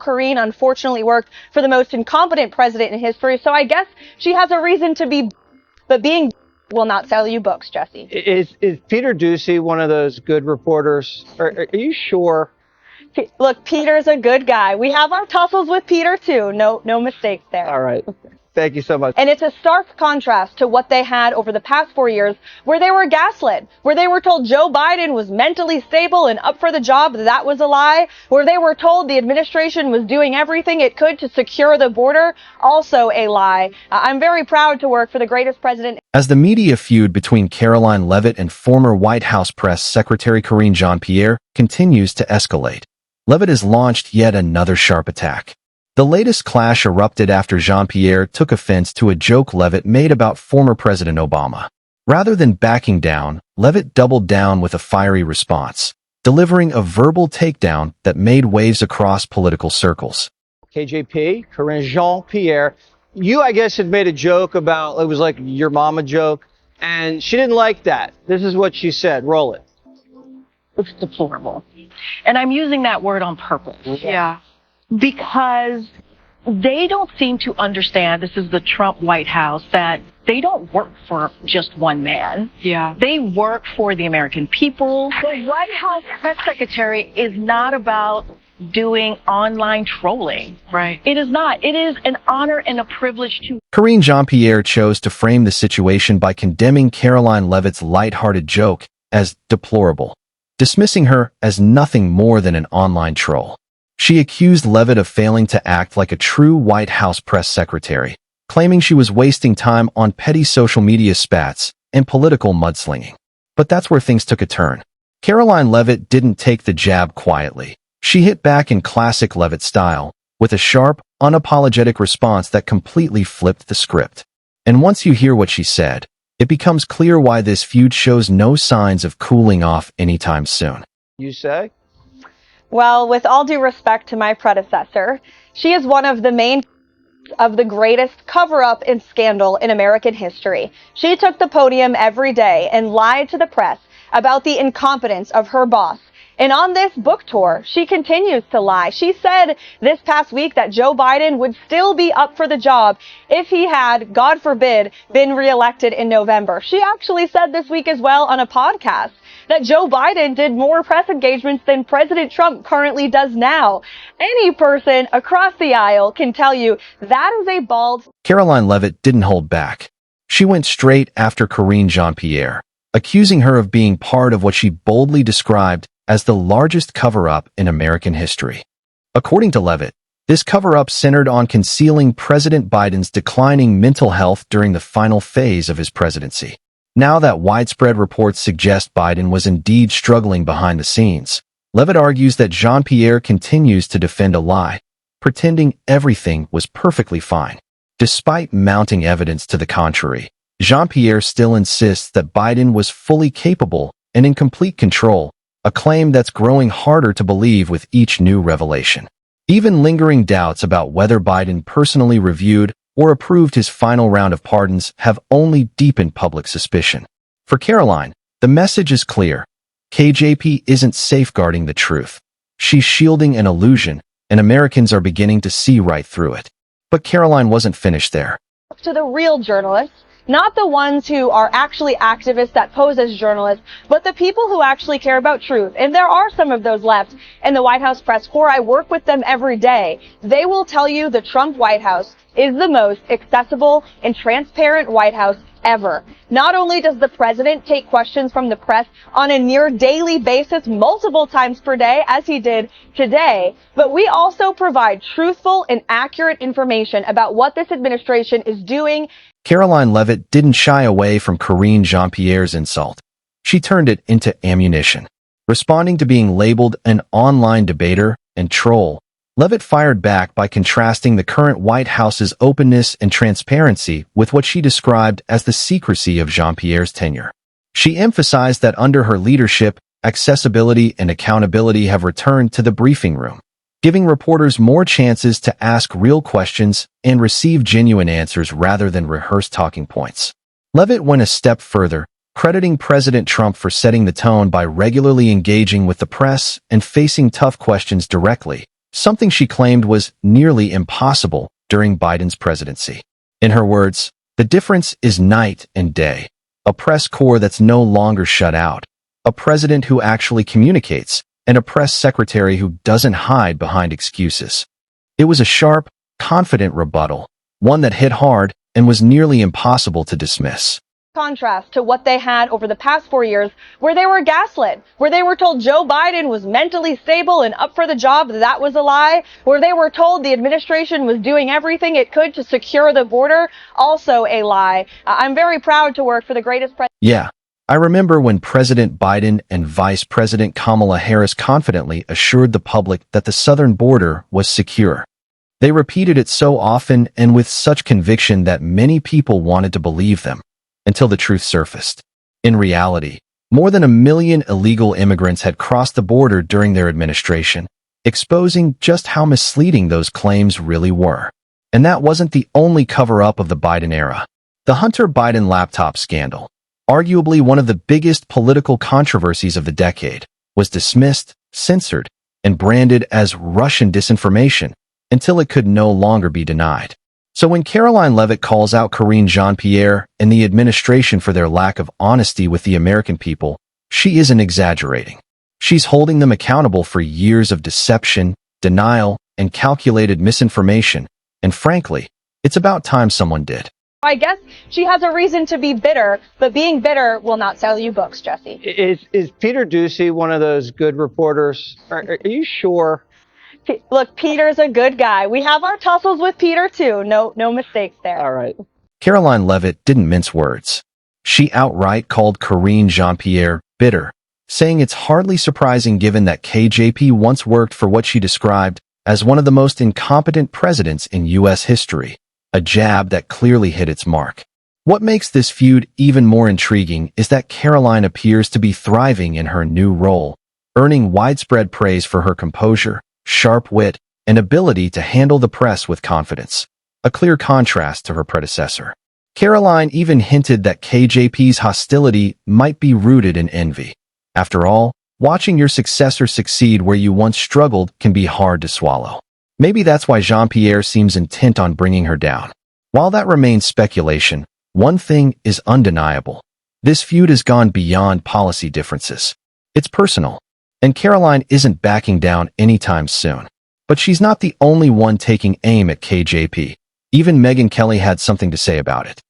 Karine unfortunately worked for the most incompetent president in history, so I guess she has a reason to be, but being will not sell you books, Jesse. Is Peter Doocy one of those good reporters? Are you sure? Look, Peter's a good guy. We have our tussles with Peter too. No mistakes there. All right. Thank you so much. And it's a stark contrast to what they had over the past 4 years, where they were gaslit, where they were told Joe Biden was mentally stable and up for the job. That was a lie. Where they were told the administration was doing everything it could to secure the border. Also a lie. I'm very proud to work for the greatest president. As the media feud between Karoline Leavitt and former White House Press Secretary Karine Jean-Pierre continues to escalate, Leavitt has launched yet another sharp attack. The latest clash erupted after Jean-Pierre took offense to a joke Leavitt made about former President Obama. Rather than backing down, Leavitt doubled down with a fiery response, delivering a verbal takedown that made waves across political circles. KJP, Karine Jean-Pierre, you, I guess, had made a joke about, it was like your mama joke, and she didn't like that. This is what she said. Roll it. It's deplorable. And I'm using that word on purpose. Yeah. Because they don't seem to understand, this is the Trump White House, that they don't work for just one man. Yeah. They work for the American people. The White House press secretary is not about doing online trolling. Right. It is not. It is an honor and a privilege to... Karine Jean-Pierre chose to frame the situation by condemning Karoline Leavitt's lighthearted joke as deplorable, dismissing her as nothing more than an online troll. She accused Leavitt of failing to act like a true White House press secretary, claiming she was wasting time on petty social media spats and political mudslinging. But that's where things took a turn. Karoline Leavitt didn't take the jab quietly. She hit back in classic Leavitt style, with a sharp, unapologetic response that completely flipped the script. And once you hear what she said, it becomes clear why this feud shows no signs of cooling off anytime soon. You say? Well, with all due respect to my predecessor, she is one of the main of the greatest cover-up and scandal in American history. She took the podium every day and lied to the press about the incompetence of her boss. And on this book tour, she continues to lie. She said this past week that Joe Biden would still be up for the job if he had, God forbid, been reelected in November. She actually said this week as well on a podcast that Joe Biden did more press engagements than President Trump currently does now. Any person across the aisle can tell you that is a bald... Karoline Leavitt didn't hold back. She went straight after Karine Jean-Pierre, accusing her of being part of what she boldly described as the largest cover-up in American history. According to Leavitt, this cover-up centered on concealing President Biden's declining mental health during the final phase of his presidency. Now that widespread reports suggest Biden was indeed struggling behind the scenes, Leavitt argues that Jean-Pierre continues to defend a lie, pretending everything was perfectly fine. Despite mounting evidence to the contrary, Jean-Pierre still insists that Biden was fully capable and in complete control, a claim that's growing harder to believe with each new revelation. Even lingering doubts about whether Biden personally reviewed or approved his final round of pardons have only deepened public suspicion. For Karoline, the message is clear. KJP isn't safeguarding the truth. She's shielding an illusion, and Americans are beginning to see right through it. But Karoline wasn't finished there. To the real journalists, not the ones who are actually activists that pose as journalists, but the people who actually care about truth. And there are some of those left in the White House press corps. I work with them every day. They will tell you the Trump White House is the most accessible and transparent White House ever. Not only does the president take questions from the press on a near daily basis, multiple times per day, as he did today, but we also provide truthful and accurate information about what this administration is doing. Karoline Leavitt didn't shy away from Karine Jean-Pierre's insult. She turned it into ammunition. Responding to being labeled an online debater and troll, Leavitt fired back by contrasting the current White House's openness and transparency with what she described as the secrecy of Jean-Pierre's tenure. She emphasized that under her leadership, accessibility and accountability have returned to the briefing room, giving reporters more chances to ask real questions and receive genuine answers rather than rehearsed talking points. Leavitt went a step further, crediting President Trump for setting the tone by regularly engaging with the press and facing tough questions directly, something she claimed was nearly impossible during Biden's presidency. In her words, the difference is night and day. A press corps that's no longer shut out, a president who actually communicates, and a press secretary who doesn't hide behind excuses. It was a sharp, confident rebuttal, one that hit hard and was nearly impossible to dismiss. Contrast to what they had over the past 4 years, where they were gaslit, where they were told Joe Biden was mentally stable and up for the job, that was a lie, where they were told the administration was doing everything it could to secure the border, also a lie. I'm very proud to work for the greatest president. Yeah, I remember when President Biden and Vice President Kamala Harris confidently assured the public that the southern border was secure. They repeated it so often and with such conviction that many people wanted to believe them, until the truth surfaced. In reality, more than 1 million illegal immigrants had crossed the border during their administration, exposing just how misleading those claims really were. And that wasn't the only cover-up of the Biden era. The Hunter Biden laptop scandal, arguably one of the biggest political controversies of the decade, was dismissed, censored, and branded as Russian disinformation until it could no longer be denied. So when Karoline Leavitt calls out Karine Jean-Pierre and the administration for their lack of honesty with the American people, she isn't exaggerating. She's holding them accountable for years of deception, denial, and calculated misinformation, and frankly, it's about time someone did. I guess she has a reason to be bitter, but being bitter will not sell you books, Jesse. Is Peter Doocy one of those good reporters? Are you sure? Look, Peter's a good guy. We have our tussles with Peter, too. No mistakes there. All right. Karoline Leavitt didn't mince words. She outright called Karine Jean-Pierre bitter, saying it's hardly surprising given that KJP once worked for what she described as one of the most incompetent presidents in U.S. history, a jab that clearly hit its mark. What makes this feud even more intriguing is that Karoline appears to be thriving in her new role, earning widespread praise for her composure, sharp wit, and ability to handle the press with confidence, a clear contrast to her predecessor. Karoline even hinted that KJP's hostility might be rooted in envy. After all, watching your successor succeed where you once struggled can be hard to swallow. Maybe that's why Jean-Pierre seems intent on bringing her down. While that remains speculation, one thing is undeniable. This feud has gone beyond policy differences. It's personal. And Karoline isn't backing down anytime soon. But she's not the only one taking aim at KJP. Even Megyn Kelly had something to say about it.